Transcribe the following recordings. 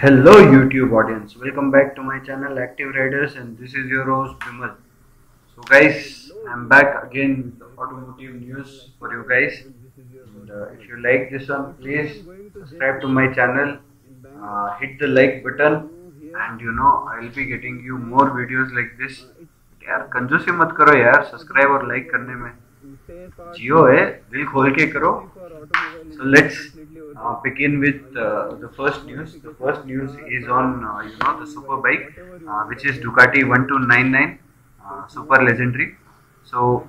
Hello YouTube audience, welcome back to my channel Active Riders, and this is your host Bimal. So guys, I'm back again with the automotive news for you guys, and if you like this one, please subscribe to my channel, hit the like button, and I'll be getting you more videos like this. यार कंजूसी मत करो यार, subscribe और like करने में जियो है, दिल खोल के करो. So let's begin with the first news. The first news is on the super bike, which is Ducati 1299 Super Legendary. So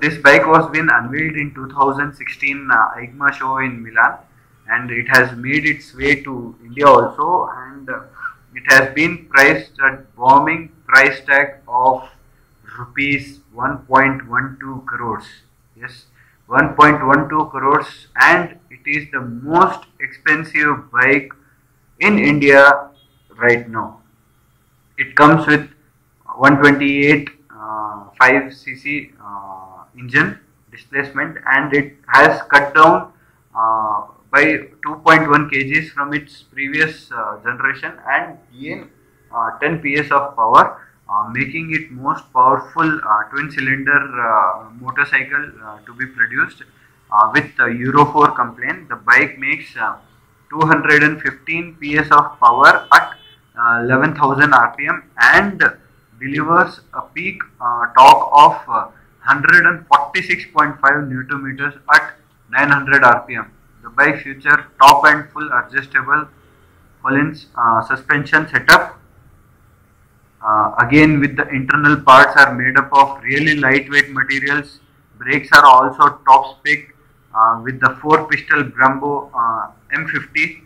this bike was been unveiled in 2016 EICMA show in Milan, and it has made its way to India also, and it has been priced at bombing price tag of rupees 1.12 crores. Yes, 1.12 crores, and it is the most expensive bike in India right now. It comes with 128 5cc engine displacement, and it has cut down by 2.1 kgs from its previous generation and gain 10 ps of power, making it most powerful twin-cylinder motorcycle to be produced with Euro 4 complaint. The bike makes 215 ps of power at 11,000 rpm and delivers a peak torque of 146.5 newton meters at 900 rpm. The bike features top and full adjustable Collins suspension setup. Again, with the internal parts are made up of really lightweight materials. Brakes are also top spec with the 4-pistol Brembo M50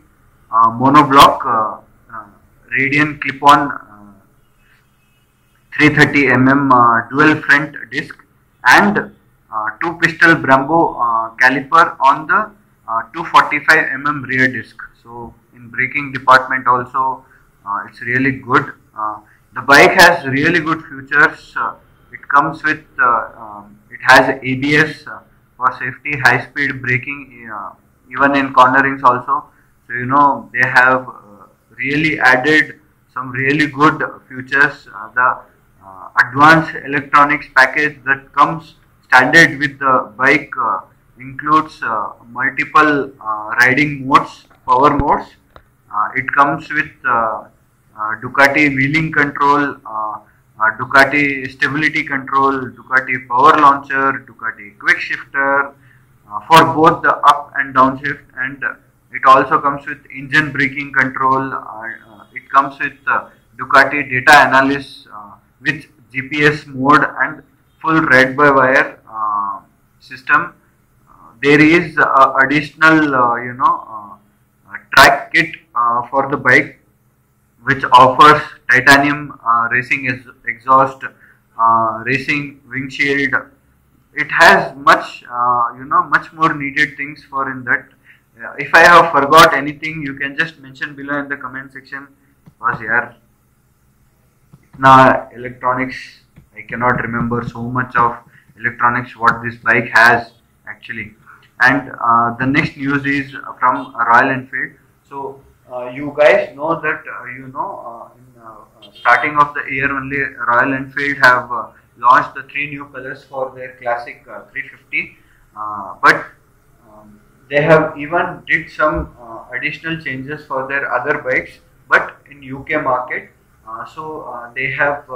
monoblock radian clip-on 330 mm dual front disc, and 2-pistol Brembo caliper on the 245 mm rear disc. So in braking department also it's really good. The bike has really good features. It comes with it has ABS for safety, high speed braking, even in cornerings also. So they have really added some really good features. The advanced electronics package that comes standard with the bike includes multiple riding modes, power modes. It comes with Ducati wheeling control, Ducati stability control, Ducati power launcher, Ducati quick shifter for both the up and down shift, and it also comes with engine braking control. It comes with Ducati data analysis with GPS mode and full ride-by-wire system. There is additional track kit for the bike, which offers titanium racing exhaust, racing windshield. It has much much more needed things for in that. If I have forgot anything, you can just mention below in the comment section, because yeah, electronics, I cannot remember so much of electronics what this bike has actually. And the next news is from Royal Enfield. So you guys know that in starting of the year only, Royal Enfield have launched the 3 new colors for their classic 350, but they have even did some additional changes for their other bikes, but in UK market. They have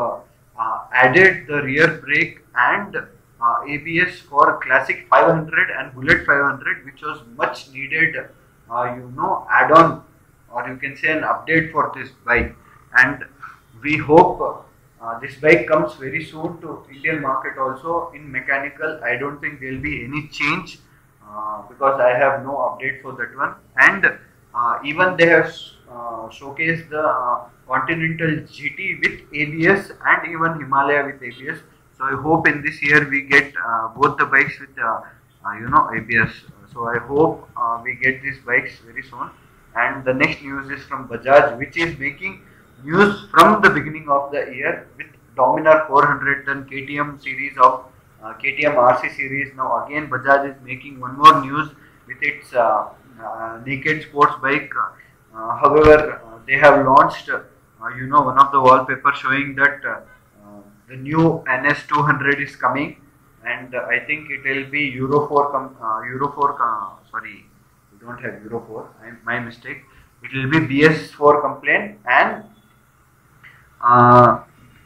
added the rear brake and ABS for classic 500 and Bullet 500, which was much needed add-on, or you can say an update for this bike. And we hope this bike comes very soon to Indian market also. In mechanical, I don't think there will be any change because I have no update for that one. And even they have showcased the Continental GT with ABS and even Himalaya with ABS. So I hope in this year we get both the bikes with ABS. So I hope we get these bikes very soon. And the next news is from Bajaj, which is making news from the beginning of the year with Dominar 400 and KTM series of KTM RC series. Now again Bajaj is making one more news with its naked sports bike. However, they have launched, one of the wallpaper showing that the new NS200 is coming, and I think it will be Euro 4. Euro 4. Sorry, we don't have Euro 4. My mistake. It will be BS4 compliant, and uh,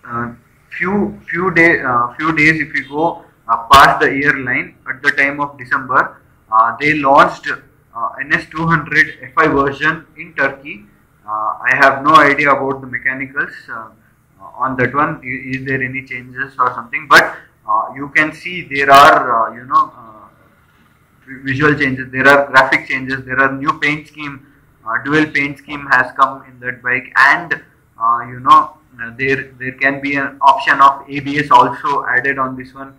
uh, few days if you go past the year line at the time of December, they launched NS200 FI version in Turkey. I have no idea about the mechanicals on that one. Is there any changes or something? But you can see there are visual changes, there are graphic changes, there are new paint scheme, dual paint scheme has come in that bike, and there can be an option of ABS also added on this one,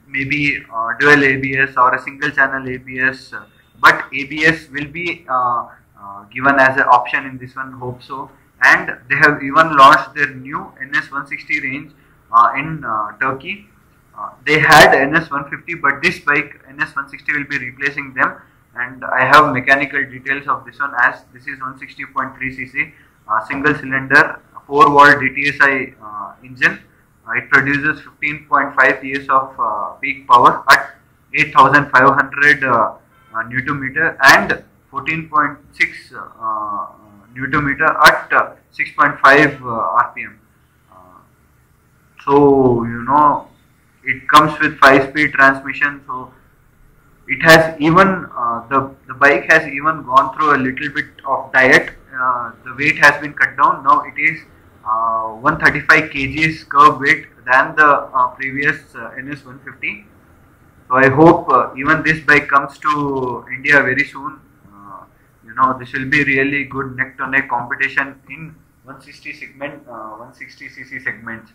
maybe dual ABS or a single channel ABS, but ABS will be given as an option in this one, hope so. And they have even launched their new NS160 range in Turkey. They had NS150, but this bike NS160 will be replacing them, and I have mechanical details of this one, as this is 160.3cc single cylinder 4-volt DTSI engine. It produces 15.5 PS of peak power at 8500 Newton meter and 14.6 Newton meter at 6.5 RPM. So it comes with 5-speed transmission. So it has even the bike has even gone through a little bit of diet. The weight has been cut down. Now it is 135 kgs curb weight than the previous NS150. So I hope even this bike comes to India very soon. This will be really good neck to neck competition in 160 segment, 160cc segments.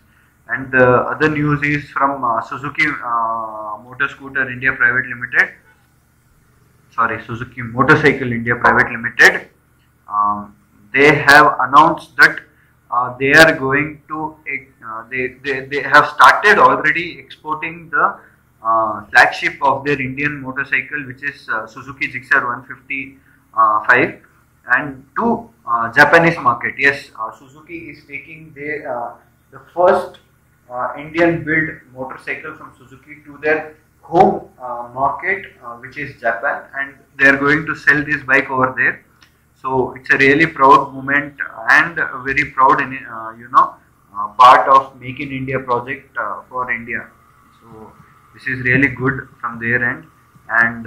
And the other news is from Suzuki Motor Scooter India Private Limited. Sorry, Suzuki Motorcycle India Private Limited. They have announced that they are going to they have started already exporting the flagship of their Indian motorcycle, which is Suzuki Gixxer 155, and to Japanese market. Yes, Suzuki is taking the first Indian built motorcycle from Suzuki to their home market, which is Japan, and they are going to sell this bike over there. So it's a really proud moment and a very proud part of Make in India project for India. So this is really good from their end. And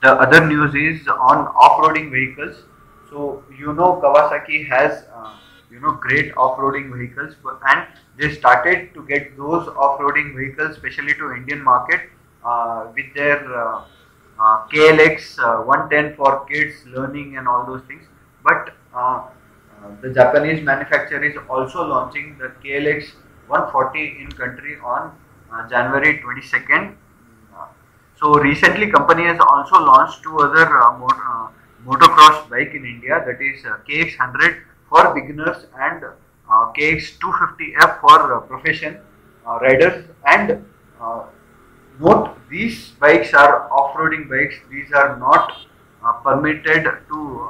the other news is on off-roading vehicles. So Kawasaki has great off-roading vehicles, and they started to get those off-roading vehicles especially to Indian market with their KLX 110 for kids learning and all those things. But the Japanese manufacturer is also launching the KLX 140 in country on January 22nd. So recently company has also launched two other motocross bike in India, that is KX100 for beginners and KX250F for profession riders. And note, these bikes are off-roading bikes. These are not permitted to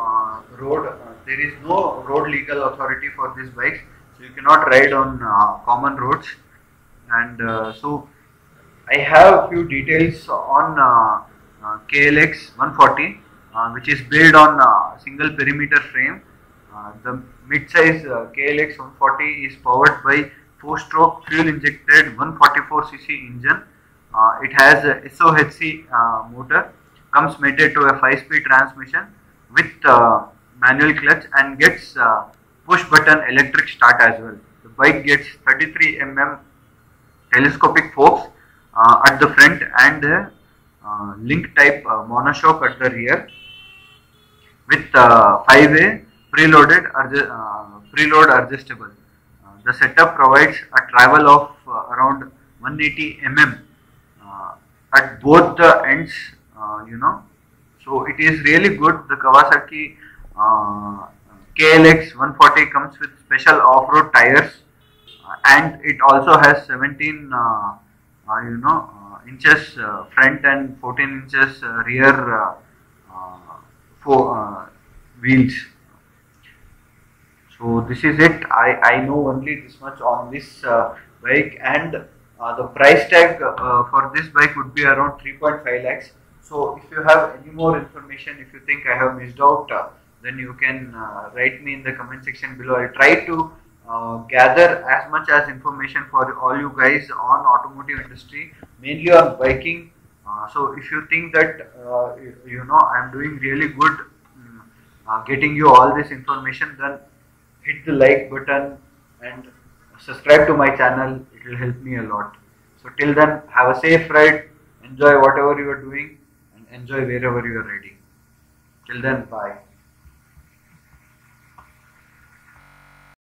road. There is no road legal authority for these bikes, so you cannot ride on common roads. And so I have few details on KLX 140, which is built on single perimeter frame. The mid-size KLX 140 is powered by 4-stroke fuel-injected 144cc engine. It has a SOHC motor, comes mated to a 5-speed transmission with manual clutch, and gets push-button electric start as well. The bike gets 33 mm telescopic forks at the front and link type monoshock at the rear, with 5-way preload adjustable. The setup provides a travel of around 180 mm at both the ends, So it is really good. The Kawasaki KLX 140 comes with special off-road tires, and it also has 17 inches front and 14 inches rear wheels. So this is it. I know only this much on this bike, and the price tag for this bike would be around 3.5 lakhs. So if you have any more information, if you think I have missed out, then you can write me in the comment section below. I'll try to gather as much as information for all you guys on automotive industry, mainly on biking. So if you think that you know I'm doing really good, getting you all this information, then hit the like button and subscribe to my channel. It will help me a lot. So till then, have a safe ride, enjoy whatever you are doing, and enjoy wherever you are riding. Till then, bye.